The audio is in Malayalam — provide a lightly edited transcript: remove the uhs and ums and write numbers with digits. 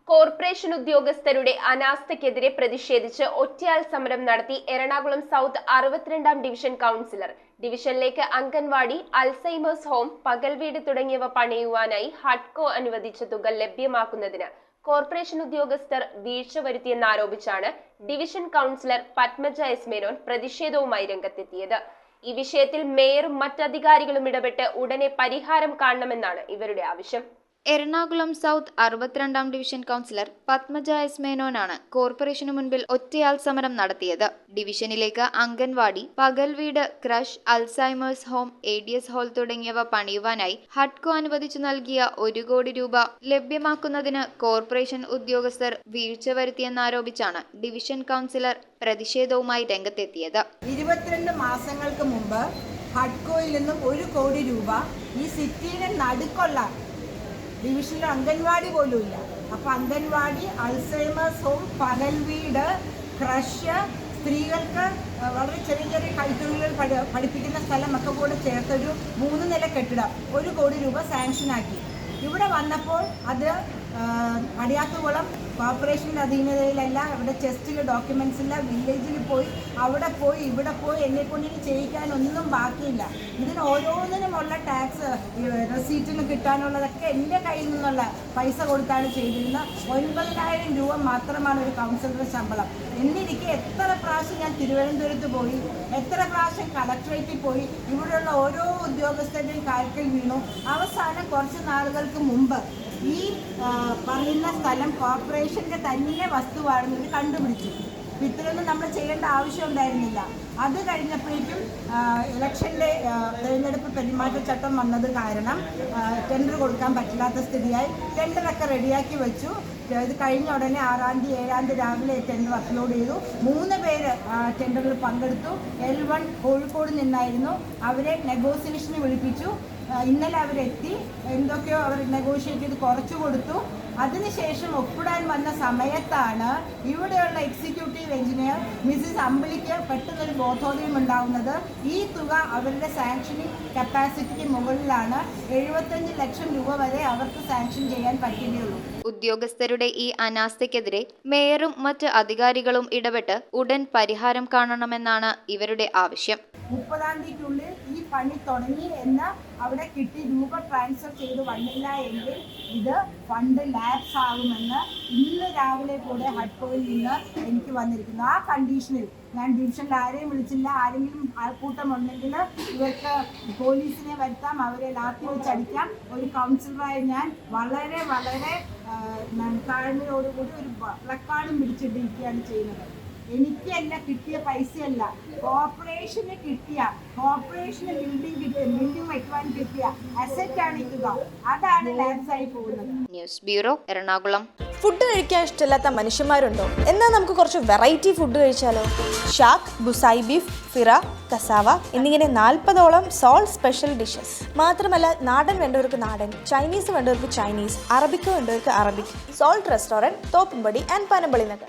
കോർപ്പറേഷൻ ഉദ്യോഗസ്ഥരുടെ അനാസ്ഥയ്ക്കെതിരെ പ്രതിഷേധിച്ച് ഒറ്റയാൾ സമരം നടത്തി എറണാകുളം സൗത്ത് 62-ാം ഡിവിഷൻ കൗൺസിലർ. ഡിവിഷനിലേക്ക് അംഗൻവാടി, അൽസൈമേഴ്സ് ഹോം, പകൽവീട് തുടങ്ങിയവ പണിയുവാനായി ഹഡ്കോ അനുവദിച്ച തുക ലഭ്യമാക്കുന്നതിന് കോർപ്പറേഷൻ ഉദ്യോഗസ്ഥർ വീഴ്ച വരുത്തിയെന്നാരോപിച്ചാണ് division councillor Padmaja S Menon പ്രതിഷേധവുമായി രംഗത്തെത്തിയത്. ഈ വിഷയത്തിൽ മേയറും മറ്റധികാരികളും ഇടപെട്ട് ഉടനെ പരിഹാരം കാണണമെന്നാണ് ഇവരുടെ ആവശ്യം. എറണാകുളം സൗത്ത് 62-ാം ഡിവിഷൻ കൗൺസിലർ പത്മജ എസ് മേനോനാണ് കോർപ്പറേഷനു മുൻപിൽ ഒറ്റയാൾ സമരം നടത്തിയത്. ഡിവിഷനിലേക്ക് അംഗൻവാടി, പകൽവീട്, creche, Alzheimer's home, ADS hall തുടങ്ങിയവ പണിയുവാനായി ഹഡ്കോ അനുവദിച്ചു നൽകിയ 1 കോടി രൂപ ലഭ്യമാക്കുന്നതിന് കോർപ്പറേഷൻ ഉദ്യോഗസ്ഥർ വീഴ്ച വരുത്തിയെന്നാരോപിച്ചാണ് ഡിവിഷൻ കൗൺസിലർ പ്രതിഷേധവുമായി രംഗത്തെത്തിയത്. 22 മാസങ്ങൾക്ക് മുമ്പ് ഹഡ്കോയിൽ നിന്നും 1 കോടി രൂപ ഈ സിറ്റിയുടെ നടുക്കുള്ള ഡിവിഷനിൽ അംഗൻവാടി പോലും ഇല്ല. അപ്പോൾ അംഗൻവാടി, അൾസൈമേഴ്സ് ഹോം, പകൽവീട്, ക്രഷ്, സ്ത്രീകൾക്ക് വളരെ ചെറിയ ചെറിയ കൈത്തൊഴിലുകൾ പഠിപ്പിക്കുന്ന സ്ഥലമൊക്കെ കൂടെ ചേർത്തൊരു 3 നില കെട്ടിടം 1 കോടി രൂപ സാങ്ഷനാക്കി. ഇവിടെ വന്നപ്പോൾ അത് അടിയാത്തുകുളം കോർപ്പറേഷൻ്റെ അധീനതയിലല്ല. ഇവിടെ ചെസ്റ്റിൽ ഡോക്യുമെൻറ്റ്സ് ഇല്ല. വില്ലേജിൽ പോയി അവിടെ പോയി ഇവിടെ പോയി എന്നെക്കൊണ്ട് ഇനി ചെയ്യിക്കാനൊന്നും ബാക്കിയില്ല. ഇതിന് ഓരോന്നിനുമുള്ള ടാക്സ് റെസീറ്റിന് കിട്ടാനുള്ളതൊക്കെ എൻ്റെ കയ്യിൽ നിന്നുള്ള പൈസ കൊടുത്താണ് ചെയ്തിരുന്നത്. 9,000 രൂപ മാത്രമാണ് ഒരു കൗൺസിലറുടെ ശമ്പളം. എന്നിരിക്കെ എത്ര പ്രാവശ്യം ഞാൻ തിരുവനന്തപുരത്ത് പോയി, എത്ര പ്രാവശ്യം കളക്ടറേറ്റിൽ പോയി, ഇവിടെയുള്ള ഓരോ ഉദ്യോഗസ്ഥരുടെയും കാൽക്കൽ വീണു. അവസാനം കുറച്ച് നാളുകൾക്ക് മുമ്പ് ഈ പറയുന്ന സ്ഥലം കോർപ്പറേഷൻ്റെ തന്നെ വസ്തുവാണെന്നത് കണ്ടുപിടിച്ചു. ഇത്രയൊന്നും നമ്മൾ ചെയ്യേണ്ട ആവശ്യം ഉണ്ടായിരുന്നില്ല. അത് കഴിഞ്ഞപ്പോഴേക്കും ഇലക്ഷൻ്റെ തിരഞ്ഞെടുപ്പ് പെരുമാറ്റച്ചട്ടം വന്നത് കാരണം ടെൻഡർ കൊടുക്കാൻ പറ്റില്ലാത്ത സ്ഥിതിയായി. ടെൻഡറൊക്കെ റെഡിയാക്കി വെച്ചു. ഇത് കഴിഞ്ഞ ഉടനെ 6-ാം തീയതി 7-ാം തീയതി രാവിലെ ടെൻഡർ അപ്ലോഡ് ചെയ്തു. 3 പേര് ടെൻഡറിൽ പങ്കെടുത്തു. L1 കോഴിക്കോട് നിന്നായിരുന്നു. അവരെ നെഗോസിയേഷന് വിളിപ്പിച്ചു. ഇന്നലെ അവരെത്തി. എന്തൊക്കെയോ അവർ നെഗോഷിയേറ്റ് ചെയ്ത് കുറച്ചു കൊടുത്തു. അതിനുശേഷം ഒപ്പിടാൻ വന്ന സമയത്താണ് ഇവിടെയുള്ള എക്സിക്യൂട്ടീവ് എഞ്ചിനീയർ മിസ്സിസ് അമ്പിളിക്ക് പെട്ടെന്നൊരു ബോധോദയം ഉണ്ടാകുന്നത്. ഈ തുക അവരുടെ സാങ്ഷനിങ് കപ്പാസിറ്റിക്ക് മുകളിലാണ്. 75 ലക്ഷം രൂപ വരെ അവർക്ക് സാങ്ഷൻ ചെയ്യാൻ പറ്റുകയുള്ളൂ. ഉദ്യോഗസ്ഥരുടെ ഈ അനാസ്ഥയ്ക്കെതിരെ മേയറും മറ്റ് അധികാരികളും ഇടപെട്ട് ഉടൻ പരിഹാരം കാണണമെന്നാണ് ഇവരുടെ ആവശ്യം. 30-ാം തീയതിക്കുള്ളിൽ ഈ പണി തുടങ്ങി എന്ന് അവിടെ കിട്ടി രൂപ ട്രാൻസ്ഫർ ചെയ്ത് വന്നില്ല എങ്കിൽ ഇത് ഫണ്ട് ലാപ്സ് ആകുമെന്ന് ഇന്ന് രാവിലെ കൂടെ ഹഡ്കോയിൽ നിന്ന് എനിക്ക് വന്നിരിക്കുന്നു. ആ കണ്ടീഷനിൽ ഞാൻ ഡിവിഷനിൽ ആരെയും വിളിച്ചില്ല. ആരെങ്കിലും ആൾക്കൂട്ടം ഉണ്ടെങ്കിൽ ഇവർക്ക് പോലീസിനെ വരുത്താം, അവരെ ലാത്തി വെച്ചടിക്കാം. ഒരു കൗൺസിലറായ ഞാൻ വളരെ വളരെ താഴ്മയോടുകൂടി ഒരു പ്ലക്കാർഡും പിടിച്ചിട്ടിരിക്കുകയാണ് ചെയ്യുന്നത്. എനിക്കല്ല കിട്ടിയ പൈസയല്ല, കോർപ്പറേഷന് കിട്ടിയ, കോർപ്പറേഷന് ബിൽഡിംഗ് വയ്ക്കുവാൻ കിട്ടിയ അസറ്റാണ് ഈ തുക. അതാണ് ലാപ്സ് ആയി പോകുന്നത്. News bureau, Ernakulam. ഫുഡ് കഴിക്കാൻ ഇഷ്ടമില്ലാത്ത മനുഷ്യന്മാരുണ്ടോ? എന്നാൽ നമുക്ക് കുറച്ച് വെറൈറ്റി ഫുഡ് കഴിച്ചാലോ? ഷാക്ക്, ബുസായി ബീഫ്, ഫിറ, കസാവ എന്നിങ്ങനെ 40ഓളം സോൾട്ട് സ്പെഷ്യൽ ഡിഷസ്. മാത്രമല്ല, നാടൻ വേണ്ടവർക്ക് നാടൻ, ചൈനീസ് വേണ്ടവർക്ക് ചൈനീസ്, അറബിക്ക് വേണ്ടവർക്ക് Arabic. Salt restaurant, Thoppumpady and Panampilly Nagar.